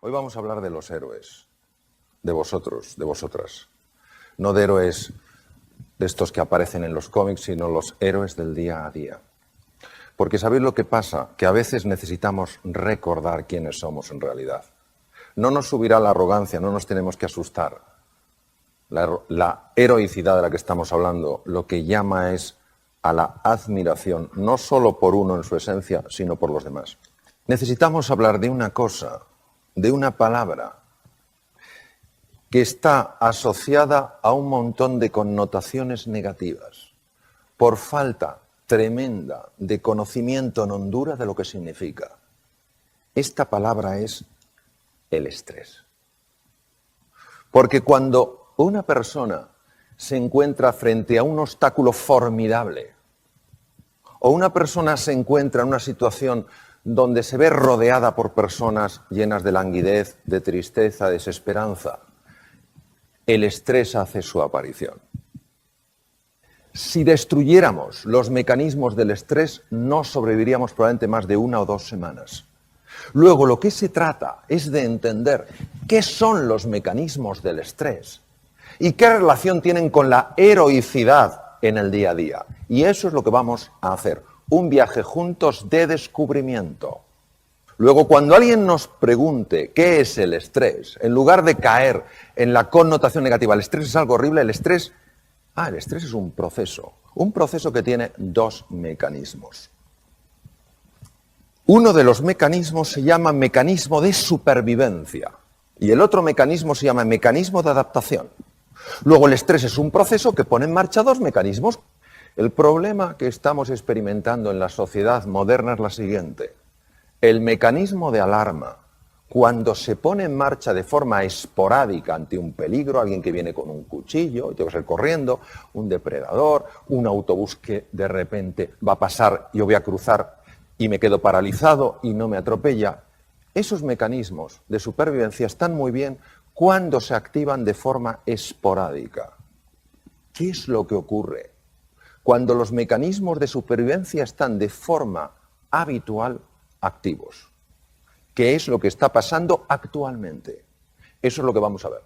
Hoy vamos a hablar de los héroes, de vosotros, de vosotras. No de héroes de estos que aparecen en los cómics, sino los héroes del día a día. Porque ¿sabéis lo que pasa? Que a veces necesitamos recordar quiénes somos en realidad. No nos subirá la arrogancia, no nos tenemos que asustar. La heroicidad de la que estamos hablando lo que llama es a la admiración, no solo por uno en su esencia, sino por los demás. Necesitamos hablar de una cosa, de una palabra, que está asociada a un montón de connotaciones negativas, por falta tremenda de conocimiento en Honduras de lo que significa. Esta palabra es el estrés. Porque cuando una persona se encuentra frente a un obstáculo formidable, o una persona se encuentra en una situación donde se ve rodeada por personas llenas de languidez, de tristeza, de desesperanza, el estrés hace su aparición. Si destruyéramos los mecanismos del estrés, no sobreviviríamos probablemente más de 1 o 2 semanas. Luego, lo que se trata es de entender qué son los mecanismos del estrés y qué relación tienen con la heroicidad en el día a día. Y eso es lo que vamos a hacer, un viaje juntos de descubrimiento. Luego, cuando alguien nos pregunte qué es el estrés, en lugar de caer en la connotación negativa, el estrés es algo horrible, el estrés es un proceso que tiene 2 mecanismos. Uno de los mecanismos se llama mecanismo de supervivencia y el otro mecanismo se llama mecanismo de adaptación. Luego, el estrés es un proceso que pone en marcha 2 mecanismos. El problema que estamos experimentando en la sociedad moderna es la siguiente. El mecanismo de alarma, cuando se pone en marcha de forma esporádica ante un peligro, alguien que viene con un cuchillo y tengo que salir corriendo, un depredador, un autobús que de repente va a pasar, yo voy a cruzar y me quedo paralizado y no me atropella, esos mecanismos de supervivencia están muy bien cuando se activan de forma esporádica. ¿Qué es lo que ocurre? Cuando los mecanismos de supervivencia están de forma habitual activos. ¿Qué es lo que está pasando actualmente? Eso es lo que vamos a ver.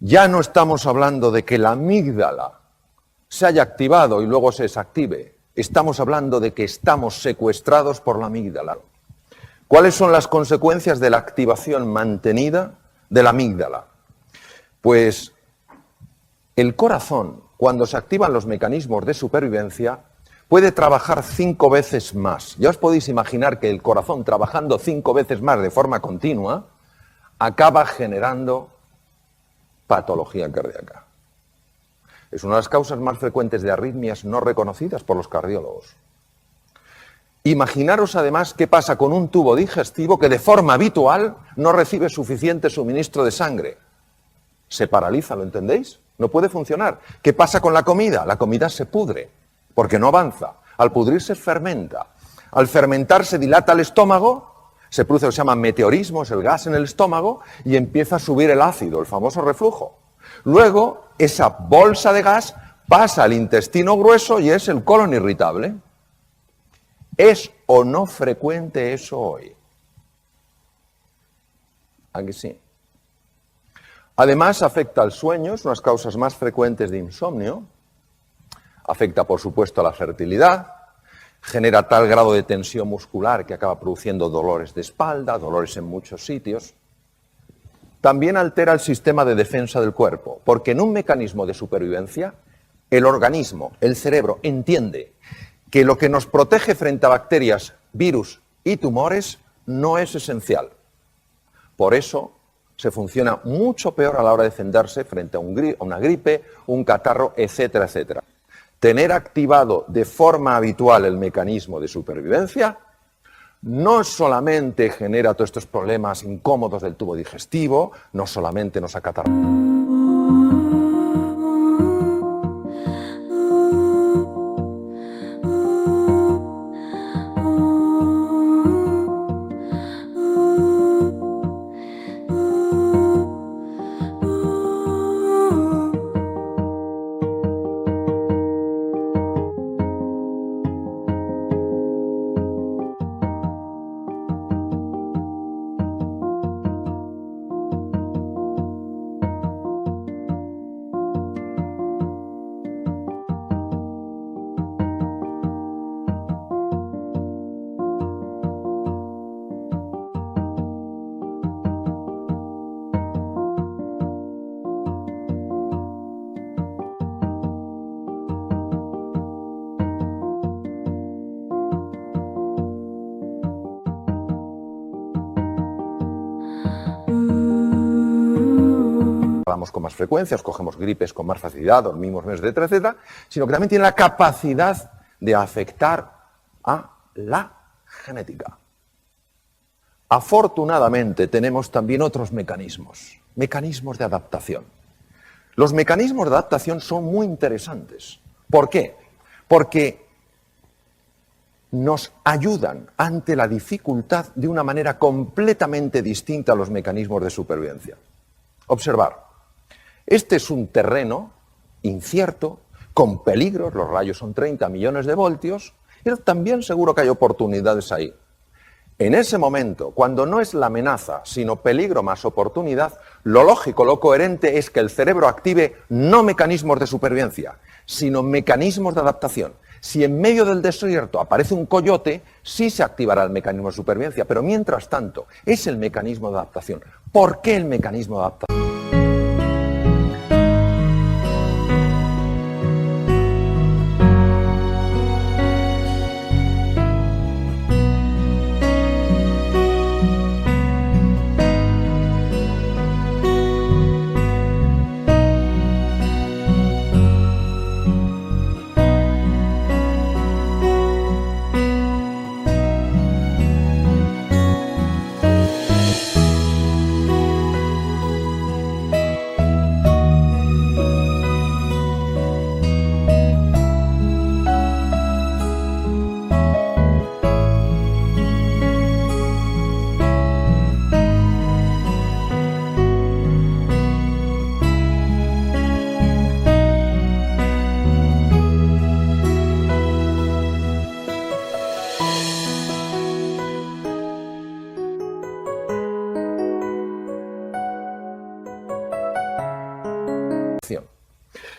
Ya no estamos hablando de que la amígdala se haya activado y luego se desactive. Estamos hablando de que estamos secuestrados por la amígdala. ¿Cuáles son las consecuencias de la activación mantenida de la amígdala? Pues el corazón, cuando se activan los mecanismos de supervivencia, puede trabajar 5 veces más. Ya os podéis imaginar que el corazón trabajando 5 veces más de forma continua acaba generando patología cardíaca. Es una de las causas más frecuentes de arritmias no reconocidas por los cardiólogos. Imaginaros además qué pasa con un tubo digestivo que de forma habitual no recibe suficiente suministro de sangre. Se paraliza, ¿lo entendéis? No puede funcionar. ¿Qué pasa con la comida? La comida se pudre, porque no avanza. Al pudrirse fermenta. Al fermentar se dilata el estómago, se produce lo que se llama meteorismo, es el gas en el estómago, y empieza a subir el ácido, el famoso reflujo. Luego, esa bolsa de gas pasa al intestino grueso y es el colon irritable. ¿Es o no frecuente eso hoy? ¿A que sí? Además, afecta al sueño, es una de las causas más frecuentes de insomnio. Afecta, por supuesto, a la fertilidad. Genera tal grado de tensión muscular que acaba produciendo dolores de espalda, dolores en muchos sitios. También altera el sistema de defensa del cuerpo, porque en un mecanismo de supervivencia, el organismo, el cerebro, entiende que lo que nos protege frente a bacterias, virus y tumores no es esencial. Por eso se funciona mucho peor a la hora de defenderse frente a una gripe, un catarro, etcétera, etcétera. Tener activado de forma habitual el mecanismo de supervivencia no solamente genera todos estos problemas incómodos del tubo digestivo, no solamente nos acatarra. enfermamos con más frecuencia, cogemos gripes con más facilidad, dormimos menos, etcétera, etcétera, sino que también tiene la capacidad de afectar a la genética. Afortunadamente tenemos también otros mecanismos de adaptación. Los mecanismos de adaptación son muy interesantes. ¿Por qué? Porque nos ayudan ante la dificultad de una manera completamente distinta a los mecanismos de supervivencia. Observar, este es un terreno incierto, con peligros, los rayos son 30 millones de voltios, pero también seguro que hay oportunidades ahí. En ese momento, cuando no es la amenaza, sino peligro más oportunidad, lo lógico, lo coherente es que el cerebro active no mecanismos de supervivencia, sino mecanismos de adaptación. Si en medio del desierto aparece un coyote, sí se activará el mecanismo de supervivencia, pero mientras tanto es el mecanismo de adaptación. ¿Por qué el mecanismo de adaptación?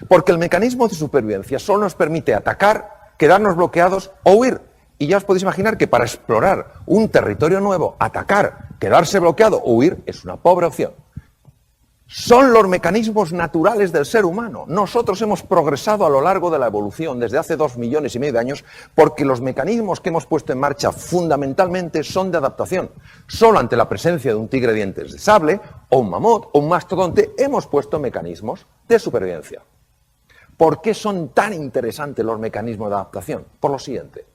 Porque el mecanismo de supervivencia solo nos permite atacar, quedarnos bloqueados o huir. Y ya os podéis imaginar que para explorar un territorio nuevo, atacar, quedarse bloqueado o huir es una pobre opción. Son los mecanismos naturales del ser humano. Nosotros hemos progresado a lo largo de la evolución desde hace 2,5 millones de años porque los mecanismos que hemos puesto en marcha fundamentalmente son de adaptación. Solo ante la presencia de un tigre de dientes de sable o un mamut o un mastodonte hemos puesto mecanismos de supervivencia. ¿Por qué son tan interesantes los mecanismos de adaptación? Por lo siguiente.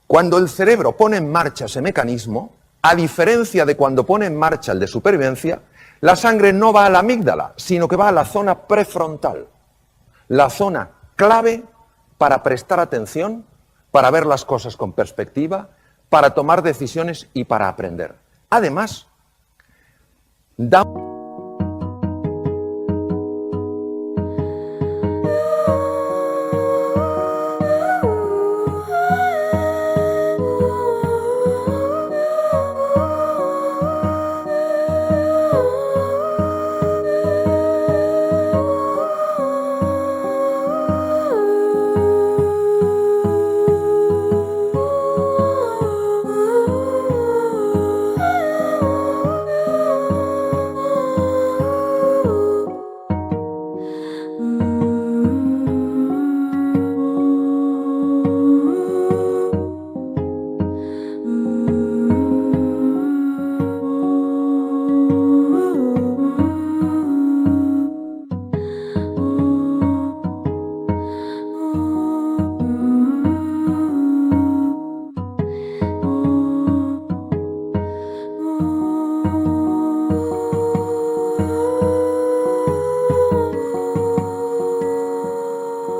Cuando el cerebro pone en marcha ese mecanismo, a diferencia de cuando pone en marcha el de supervivencia, la sangre no va a la amígdala, sino que va a la zona prefrontal, la zona clave para prestar atención, para ver las cosas con perspectiva, para tomar decisiones y para aprender. Además, da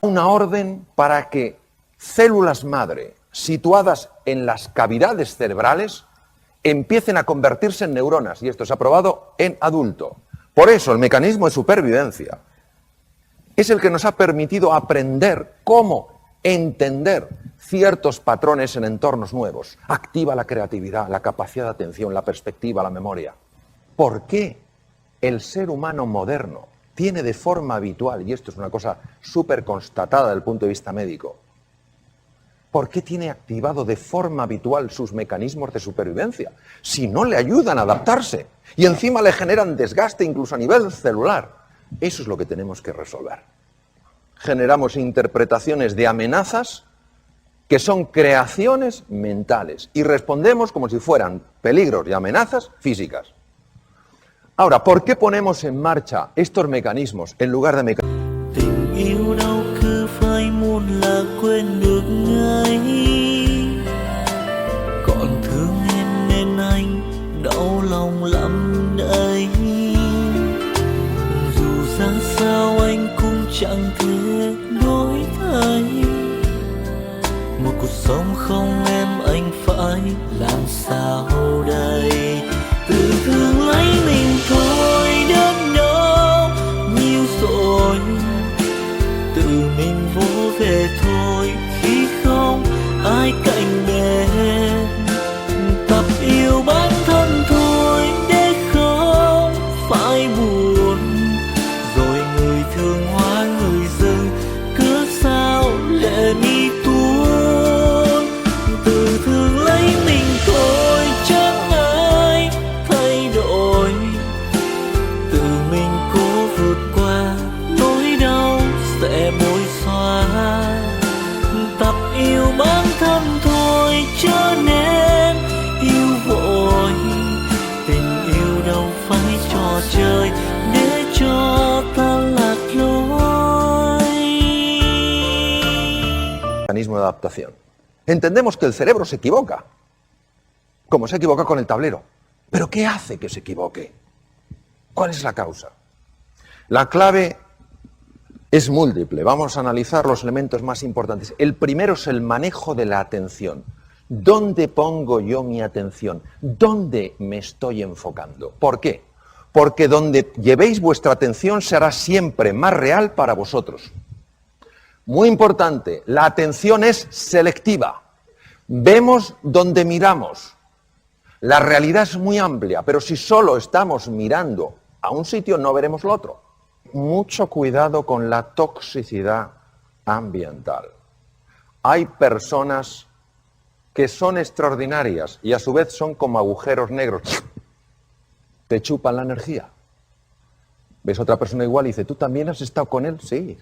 una orden para que células madre situadas en las cavidades cerebrales empiecen a convertirse en neuronas, y esto se ha probado en adulto. Por eso el mecanismo de supervivencia es el que nos ha permitido aprender cómo entender ciertos patrones en entornos nuevos. Activa la creatividad, la capacidad de atención, la perspectiva, la memoria. ¿Por qué el ser humano moderno tiene de forma habitual, y esto es una cosa súper constatada desde el punto de vista médico, ¿por qué tiene activado de forma habitual sus mecanismos de supervivencia? Si no le ayudan a adaptarse y encima le generan desgaste incluso a nivel celular. Eso es lo que tenemos que resolver. Generamos interpretaciones de amenazas que son creaciones mentales y respondemos como si fueran peligros y amenazas físicas. Ahora, ¿por qué ponemos en marcha estos mecanismos en lugar de mecanismos? Tình yêu đâu cứ phải muốn là quên được ngay. Còn thương em nên anh đau lòng lắm đấy. Dù ra sao anh cũng chẳng thể đổi thay. Một cuộc sống không em anh phải làm sao đây. Tự thương lấy mình thôi đến đâu nhiều rồi. Tự mình vỗ về thôi khi không ai cạnh bên. Tập yêu bản thân thôi để không phải buồn. Rồi người thương hóa người dưng cứ sao lệ mi tuôn. Tự thương lấy mình thôi chẳng ai thay đổi. Tự mình cố vượt qua nỗi đau sẽ bối xóa. Tập yêu bản thân thôi cho nên yêu vội. Tình yêu đâu phải trò chơi để cho ta lạc lối. Mecanismo de adaptación. Entendemos que el cerebro se equivoca, como se equivoca con el tablero. ¿Pero qué hace que se equivoque? ¿Cuál es la causa? La clave es múltiple. Vamos a analizar los elementos más importantes. El primero es el manejo de la atención. ¿Dónde pongo yo mi atención? ¿Dónde me estoy enfocando? ¿Por qué? Porque donde llevéis vuestra atención será siempre más real para vosotros. Muy importante, la atención es selectiva. Vemos donde miramos. La realidad es muy amplia, pero si solo estamos mirando a un sitio, no veremos lo otro. Mucho cuidado con la toxicidad ambiental. Hay personas que son extraordinarias y a su vez son como agujeros negros. Te chupan la energía. Ves a otra persona igual y dice, ¿tú también has estado con él? Sí.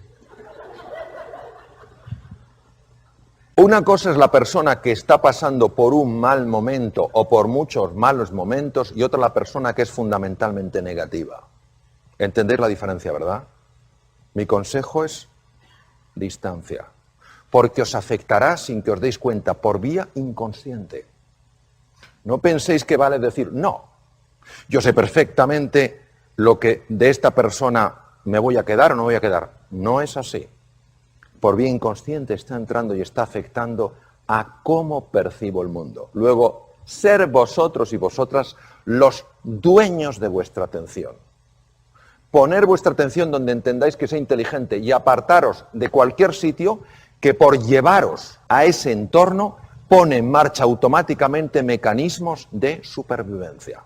Una cosa es la persona que está pasando por un mal momento o por muchos malos momentos y otra la persona que es fundamentalmente negativa. ¿Entendéis la diferencia, verdad? Mi consejo es distancia, porque os afectará sin que os deis cuenta por vía inconsciente. No penséis que vale decir, no, yo sé perfectamente lo que de esta persona me voy a quedar o no voy a quedar. No es así. Por vía inconsciente está entrando y está afectando a cómo percibo el mundo. Luego, ser vosotros y vosotras los dueños de vuestra atención. Poner vuestra atención donde entendáis que sea inteligente y apartaros de cualquier sitio que por llevaros a ese entorno pone en marcha automáticamente mecanismos de supervivencia.